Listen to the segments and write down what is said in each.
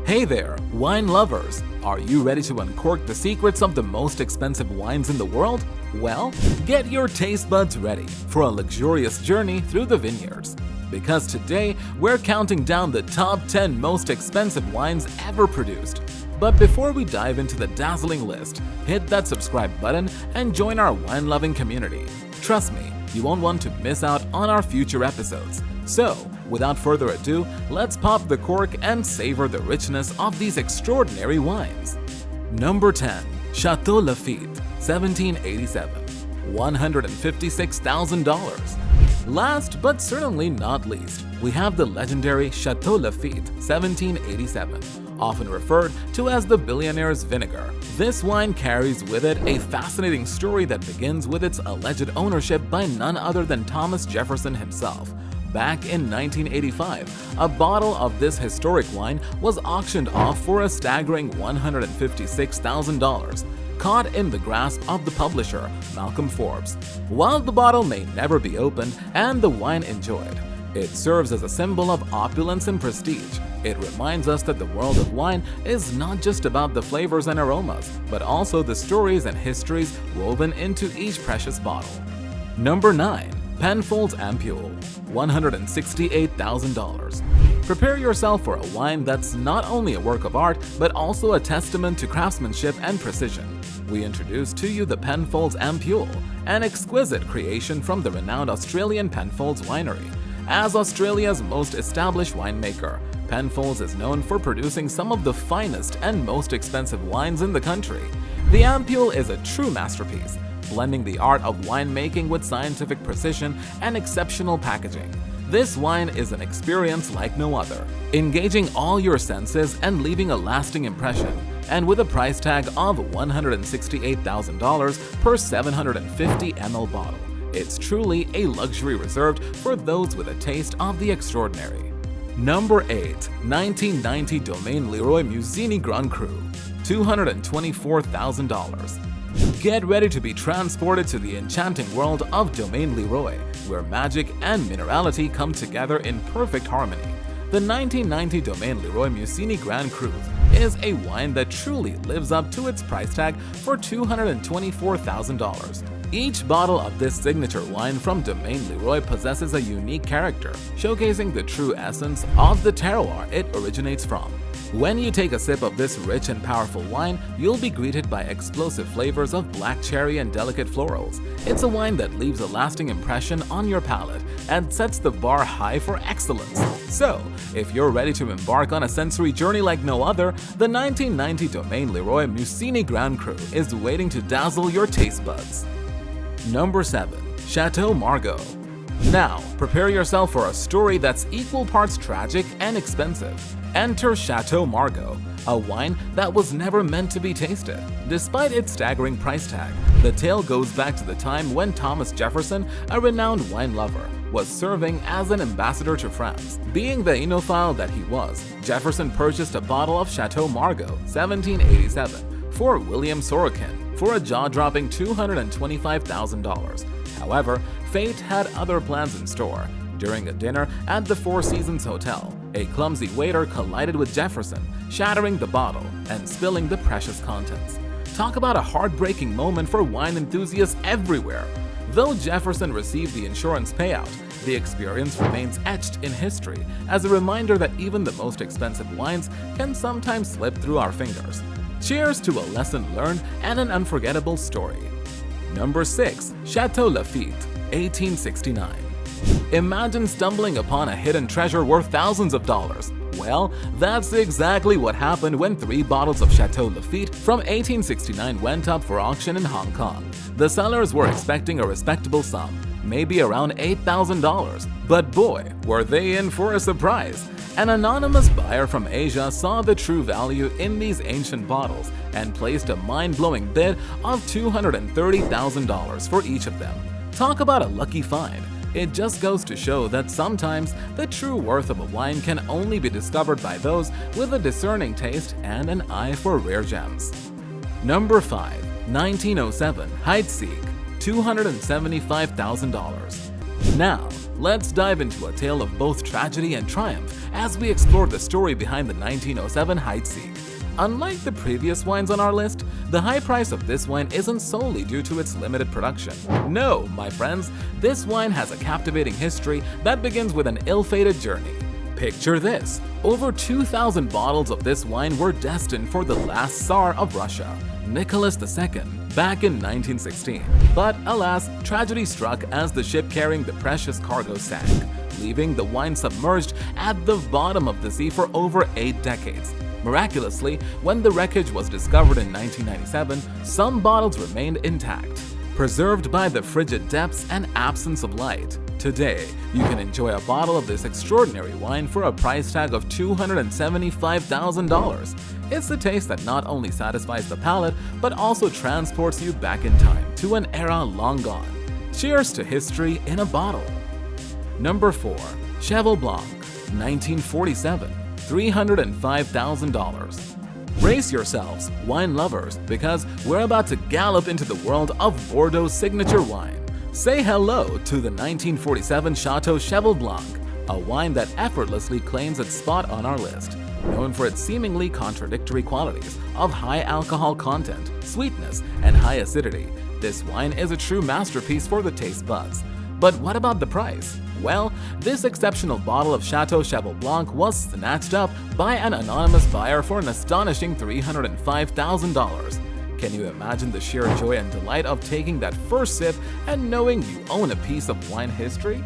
Hey there, wine lovers! Are you ready to uncork the secrets of the most expensive wines in the world? Well, get your taste buds ready for a luxurious journey through the vineyards. Because today, we're counting down the top 10 most expensive wines ever produced. But before we dive into the dazzling list, hit that subscribe button and join our wine-loving community. Trust me, you won't want to miss out on our future episodes. So, without further ado, let's pop the cork and savor the richness of these extraordinary wines. Number 10. Chateau Lafite, 1787. $156,000. Last but certainly not least, we have the legendary Chateau Lafite, 1787, often referred to as the billionaire's vinegar. This wine carries with it a fascinating story that begins with its alleged ownership by none other than Thomas Jefferson himself. Back in 1985, a bottle of this historic wine was auctioned off for a staggering $156,000, caught in the grasp of the publisher, Malcolm Forbes. While the bottle may never be opened and the wine enjoyed, it serves as a symbol of opulence and prestige. It reminds us that the world of wine is not just about the flavors and aromas, but also the stories and histories woven into each precious bottle. Number 9. Penfolds Ampoule, $168,000. Prepare yourself for a wine that's not only a work of art, but also a testament to craftsmanship and precision. We introduce to you the Penfolds Ampoule, an exquisite creation from the renowned Australian Penfolds winery. As Australia's most established winemaker, Penfolds is known for producing some of the finest and most expensive wines in the country. The Ampoule is a true masterpiece, blending the art of winemaking with scientific precision and exceptional packaging. This wine is an experience like no other, engaging all your senses and leaving a lasting impression. And with a price tag of $168,000 per 750 ml bottle, it's truly a luxury reserved for those with a taste of the extraordinary. Number 8. 1990 Domaine Leroy Musigny Grand Cru, $224,000. Get ready to be transported to the enchanting world of Domaine Leroy, where magic and minerality come together in perfect harmony. The 1990 Domaine Leroy Musigny Grand Cru is a wine that truly lives up to its price tag for $224,000. Each bottle of this signature wine from Domaine Leroy possesses a unique character, showcasing the true essence of the terroir it originates from. When you take a sip of this rich and powerful wine, you'll be greeted by explosive flavors of black cherry and delicate florals. It's a wine that leaves a lasting impression on your palate and sets the bar high for excellence. So, if you're ready to embark on a sensory journey like no other, the 1990 Domaine Leroy Musigny Grand Cru is waiting to dazzle your taste buds. Number 7. Chateau Margaux. Now, prepare yourself for a story that's equal parts tragic and expensive. Enter Chateau Margaux, a wine that was never meant to be tasted. Despite its staggering price tag, the tale goes back to the time when Thomas Jefferson, a renowned wine lover, was serving as an ambassador to France. Being the enophile that he was, Jefferson purchased a bottle of Chateau Margaux, 1787, for William Sorokin for a jaw-dropping $225,000. However, fate had other plans in store. During a dinner at the Four Seasons Hotel, a clumsy waiter collided with Jefferson, shattering the bottle and spilling the precious contents. Talk about a heartbreaking moment for wine enthusiasts everywhere. Though Jefferson received the insurance payout, the experience remains etched in history as a reminder that even the most expensive wines can sometimes slip through our fingers. Cheers to a lesson learned and an unforgettable story. Number 6. Chateau Lafite, 1869. Imagine stumbling upon a hidden treasure worth thousands of dollars. Well, that's exactly what happened when 3 bottles of Chateau Lafite from 1869 went up for auction in Hong Kong. The sellers were expecting a respectable sum, maybe around $8,000. But boy, were they in for a surprise. An anonymous buyer from Asia saw the true value in these ancient bottles and placed a mind-blowing bid of $230,000 for each of them. Talk about a lucky find. It just goes to show that sometimes the true worth of a wine can only be discovered by those with a discerning taste and an eye for rare gems. Number 5. 1907 Heidsieck, $275,000. Now, let's dive into a tale of both tragedy and triumph as we explore the story behind the 1907 Heidsieck. Unlike the previous wines on our list, the high price of this wine isn't solely due to its limited production. No, my friends, this wine has a captivating history that begins with an ill-fated journey. Picture this: over 2,000 bottles of this wine were destined for the last Tsar of Russia, Nicholas II, back in 1916. But alas, tragedy struck as the ship carrying the precious cargo sank, leaving the wine submerged at the bottom of the sea for over 8 decades. Miraculously, when the wreckage was discovered in 1997, some bottles remained intact, preserved by the frigid depths and absence of light. Today, you can enjoy a bottle of this extraordinary wine for a price tag of $275,000. It's the taste that not only satisfies the palate, but also transports you back in time to an era long gone. Cheers to history in a bottle. Number 4. Cheval Blanc, 1947. $305,000. Brace yourselves, wine lovers, because we're about to gallop into the world of Bordeaux's signature wine. Say hello to the 1947 Chateau Cheval Blanc, a wine that effortlessly claims its spot on our list. Known for its seemingly contradictory qualities of high alcohol content, sweetness, and high acidity, this wine is a true masterpiece for the taste buds. But what about the price? Well, this exceptional bottle of Chateau Cheval Blanc was snatched up by an anonymous buyer for an astonishing $305,000. Can you imagine the sheer joy and delight of taking that first sip and knowing you own a piece of wine history?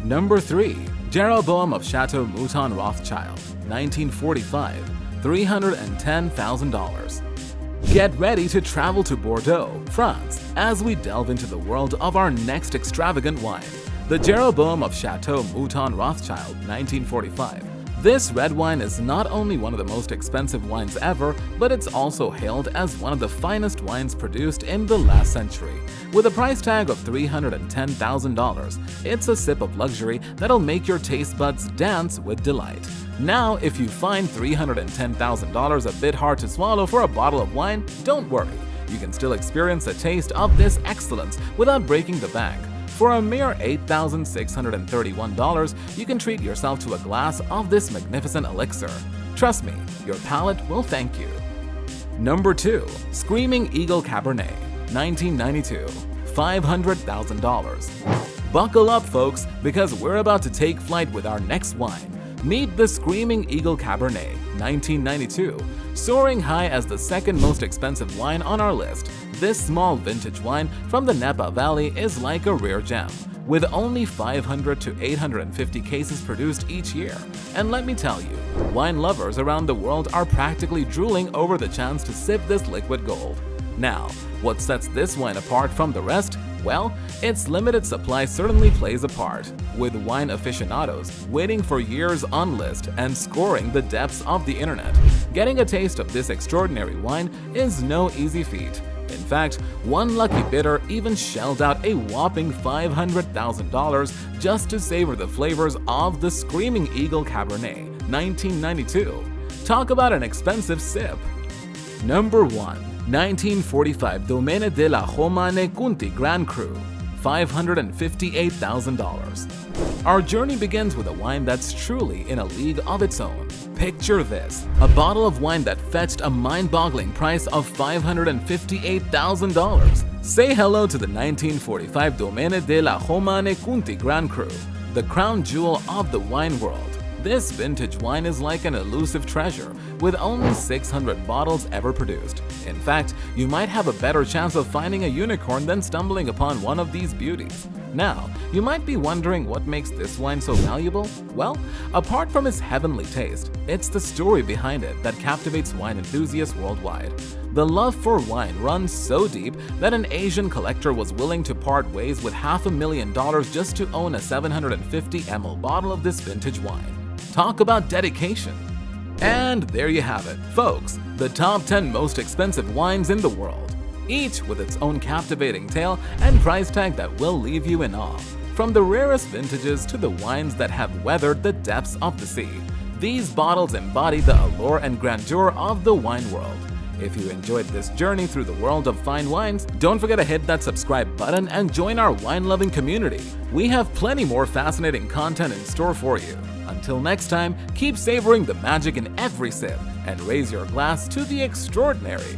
Number 3. Jeroboam of Chateau Mouton-Rothschild, 1945, $310,000. Get ready to travel to Bordeaux, France, as we delve into the world of our next extravagant wine, the Jeroboam of Chateau Mouton-Rothschild, 1945. This red wine is not only one of the most expensive wines ever, but it's also hailed as one of the finest wines produced in the last century. With a price tag of $310,000, it's a sip of luxury that'll make your taste buds dance with delight. Now, if you find $310,000 a bit hard to swallow for a bottle of wine, don't worry. You can still experience a taste of this excellence without breaking the bank. For a mere $8,631, you can treat yourself to a glass of this magnificent elixir. Trust me, your palate will thank you. Number 2. Screaming Eagle Cabernet, 1992, $500,000. Buckle up, folks, because we're about to take flight with our next wine. Meet the Screaming Eagle Cabernet, 1992. Soaring high as the second most expensive wine on our list, this small vintage wine from the Napa Valley is like a rare gem, with only 500 to 850 cases produced each year. And let me tell you, wine lovers around the world are practically drooling over the chance to sip this liquid gold. Now, what sets this wine apart from the rest? Well, its limited supply certainly plays a part, with wine aficionados waiting for years on list and scoring the depths of the internet. Getting a taste of this extraordinary wine is no easy feat. In fact, one lucky bidder even shelled out a whopping $500,000 just to savor the flavors of the Screaming Eagle Cabernet, 1992. Talk about an expensive sip. Number 1. 1945 Domaine De La Romanée-Conti Grand Cru, $558,000. Our journey begins with a wine that's truly in a league of its own. Picture this, a bottle of wine that fetched a mind-boggling price of $558,000. Say hello to the 1945 Domaine De La Romanée-Conti Grand Cru, the crown jewel of the wine world. This vintage wine is like an elusive treasure, with only 600 bottles ever produced. In fact, you might have a better chance of finding a unicorn than stumbling upon one of these beauties. Now, you might be wondering what makes this wine so valuable? Well, apart from its heavenly taste, it's the story behind it that captivates wine enthusiasts worldwide. The love for wine runs so deep that an Asian collector was willing to part ways with $500,000 just to own a 750 ml bottle of this vintage wine. Talk about dedication! And there you have it, folks, the top 10 most expensive wines in the world, each with its own captivating tale and price tag that will leave you in awe. From the rarest vintages to the wines that have weathered the depths of the sea, these bottles embody the allure and grandeur of the wine world. If you enjoyed this journey through the world of fine wines, don't forget to hit that subscribe button and join our wine-loving community. We have plenty more fascinating content in store for you. Until next time, keep savoring the magic in every sip and raise your glass to the extraordinary.